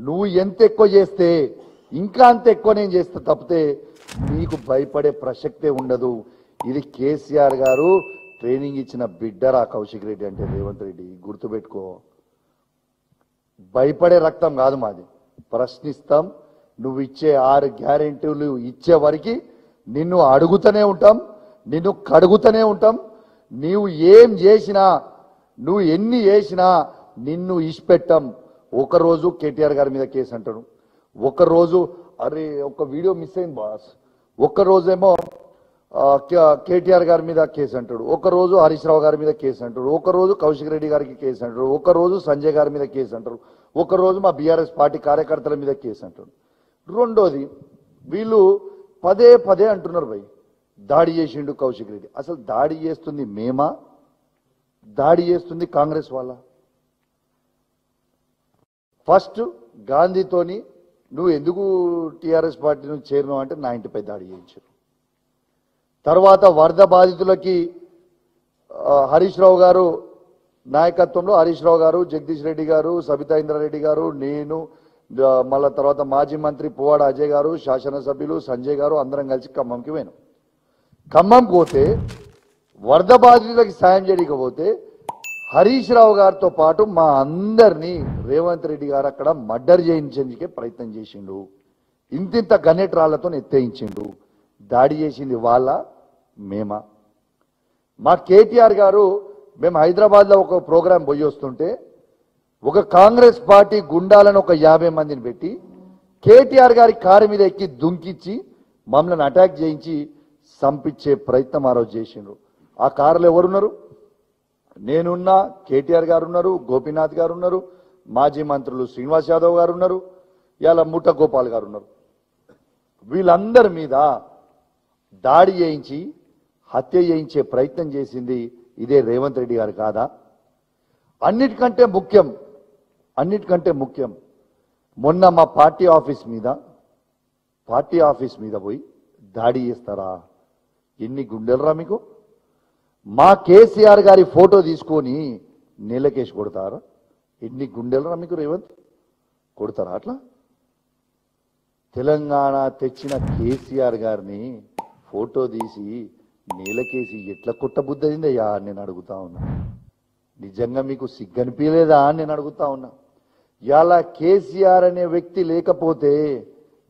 నువ్వు ఎంత ఎక్కువ చేస్తే ఇంకా అంత ఎక్కువ నేను చేస్తా తప్పితే నీకు భయపడే ప్రసక్తే ఉండదు. ఇది కేసీఆర్ గారు ట్రైనింగ్ ఇచ్చిన బిడ్డరా కౌశిక్ రెడ్డి అంటే రేవంత్ రెడ్డి, గుర్తుపెట్టుకో. భయపడే రక్తం కాదు మాది, ప్రశ్నిస్తాం. నువ్వు ఇచ్చే 6 గ్యారెంటీలు ఇచ్చే వరకు నిన్ను అడుగుతూనే ఉంటాం, నిన్ను కడుగుతూనే ఉంటాం. నీవు ఏం చేసినా, నువ్వు ఎన్ని చేసినా నిన్ను ఇష్పెట్టాం. ఒకరోజు కేటీఆర్ గారి మీద కేసు అంటాడు, ఒకరోజు అరే ఒక వీడియో మిస్ అయింది బాస్, ఒక్కరోజేమో కేటీఆర్ గారి మీద కేసు అంటాడు, ఒకరోజు హరీష్ రావు గారి మీద కేసు అంటాడు, ఒకరోజు కౌశిక్ రెడ్డి గారికి కేసు అంటాడు, ఒకరోజు సంజయ్ గారి మీద కేసు అంటారు, ఒకరోజు మా బీఆర్ఎస్ పార్టీ కార్యకర్తల మీద కేసు అంటాడు. రెండోది వీళ్ళు పదే పదే అంటున్నారు భయ్ దాడి చేసిండు కౌశిక్ రెడ్డి. అసలు దాడి చేస్తుంది మేమా, దాడి చేస్తుంది కాంగ్రెస్ వాళ్ళ? ఫస్ట్ గాంధీతోని నువ్వు ఎందుకు టీఆర్ఎస్ పార్టీ నుంచి చేరినావు అంటే నా ఇంటిపై దాడి చేయించారు. తర్వాత వరద బాధితులకి హరీష్ రావు గారు నాయకత్వంలో హరీష్ రావు గారు, జగదీష్ రెడ్డి గారు, సబితా ఇంద్రారెడ్డి గారు, నేను, మళ్ళా తర్వాత మాజీ మంత్రి పువ్వాడ అజయ్ గారు, శాసనసభ్యులు సంజయ్ గారు అందరం కలిసి ఖమ్మంకి పోయినాం. ఖమ్మం పోతే వరద బాధితులకి సాయం చేయకపోతే హరీష్ రావు గారితో పాటు మా అందరినీ రేవంత్ రెడ్డి గారు అక్కడ మర్డర్ చేయించేందుకే ప్రయత్నం చేసిండు. ఇంతింత గన్నెట్రాళ్లతో ఎత్తేయించిండు. దాడి చేసింది వాళ్ళ మేమా? మా కేటీఆర్ గారు మేము హైదరాబాద్లో ఒక ప్రోగ్రాం పోయి వస్తుంటే ఒక కాంగ్రెస్ పార్టీ గుండాలను ఒక 50 మందిని పెట్టి కేటీఆర్ గారి కారు మీద ఎక్కి దుంకిచ్చి మమ్మల్ని అటాక్ చేయించి సంపించే ప్రయత్నం ఆ రోజు చేసిండ్రు. ఆ కారులో ఎవరున్నారు? నేనున్నా, కేటీఆర్ గారు ఉన్నారు, గోపీనాథ్ గారు ఉన్నారు, మాజీ మంత్రులు శ్రీనివాస్ యాదవ్ గారు ఉన్నారు, ఇలా ముఠ గోపాల్ గారు ఉన్నారు. వీళ్ళందరి మీద దాడి చేయించి హత్య చేయించే ప్రయత్నం చేసింది ఇదే రేవంత్ రెడ్డి గారు కాదా? అన్నిటికంటే ముఖ్యం మొన్న మా పార్టీ ఆఫీస్ మీద పోయి దాడి చేస్తారా? ఎన్ని గుండెలరా మీకు? మా కేసీఆర్ గారి ఫోటో తీసుకొని నీళ్ళకేసి కొడతారా? ఎన్ని గుండెలరా మీకు? రేవంత్ కొడతారా అట్లా? తెలంగాణ తెచ్చిన కేసీఆర్ గారిని ఫోటో తీసి నీళ్ళకేసి ఎట్లా కొట్టబుద్దయిందయ్యా అని నేను అడుగుతా ఉన్నా. నిజంగా మీకు సిగ్గనిపించలేదా అని నేను అడుగుతా ఉన్నా. ఇలా కేసీఆర్ అనే వ్యక్తి లేకపోతే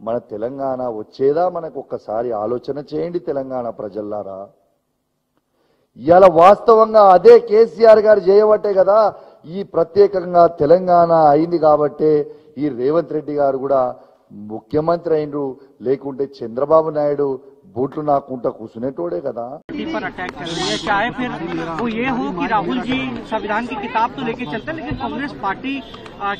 మన తెలంగాణ వచ్చేదా? మనకు ఒక్కసారి ఆలోచన చేయండి తెలంగాణ ప్రజల్లారా. ఇలా వాస్తవంగా అదే కేసీఆర్ గారు చేయబట్టే కదా ఈ ప్రత్యేకంగా తెలంగాణ అయింది. కాబట్టే ఈ రేవంత్ రెడ్డి గారు కూడా ముఖ్యమంత్రి అయినరు. లేకుంటే చంద్రబాబు నాయుడు बूटू नाकूंटा కూసునేటోడే కదా। पर अटैक कर रही है, चाहे फिर वो ये हो कि राहुल जी संविधान की किताब तो लेके चलते हैं, लेकिन कांग्रेस पार्टी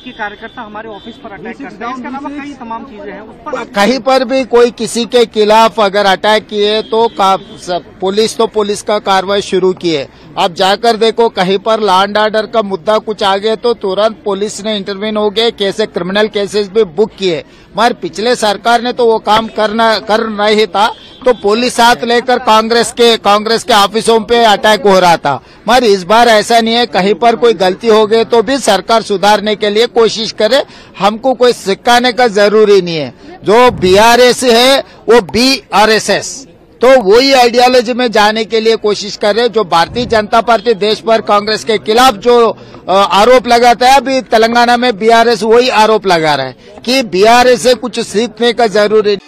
के कार्यकर्ता हमारे ऑफिस पर अटैक करते हैं। इसके अलावा कई तमाम चीजें हैं, उस पर कहीं पर भी कोई किसी के खिलाफ अगर अटैक किए तो पुलिस का कार्रवाई शुरू किए। अब जाकर देखो कहीं पर लॉ एंड ऑर्डर का मुद्दा कुछ आ गया तो तुरंत पुलिस ने इंटरवीन हो गए, कैसे क्रिमिनल केसेस भी बुक किए। मगर पिछले सरकार ने तो वो काम कर नहीं था, तो पुलिस साथ लेकर कांग्रेस के ऑफिसों पे अटैक हो रहा था। मगर इस बार ऐसा नहीं है, कहीं पर कोई गलती हो गई तो भी सरकार सुधारने के लिए कोशिश करे। हमको कोई सिखाने का जरूरी नहीं है। जो बीआरएस है वो बीआरएसएस, तो वही आइडियोलॉजी में जाने के लिए कोशिश कर रहे। जो भारतीय जनता पार्टी देश भर कांग्रेस के खिलाफ जो आरोप लगाता है, अभी तेलंगाना में बीआरएस वही आरोप लगा रहा है कि बीआरएस से कुछ सीखने का जरूरी नहीं।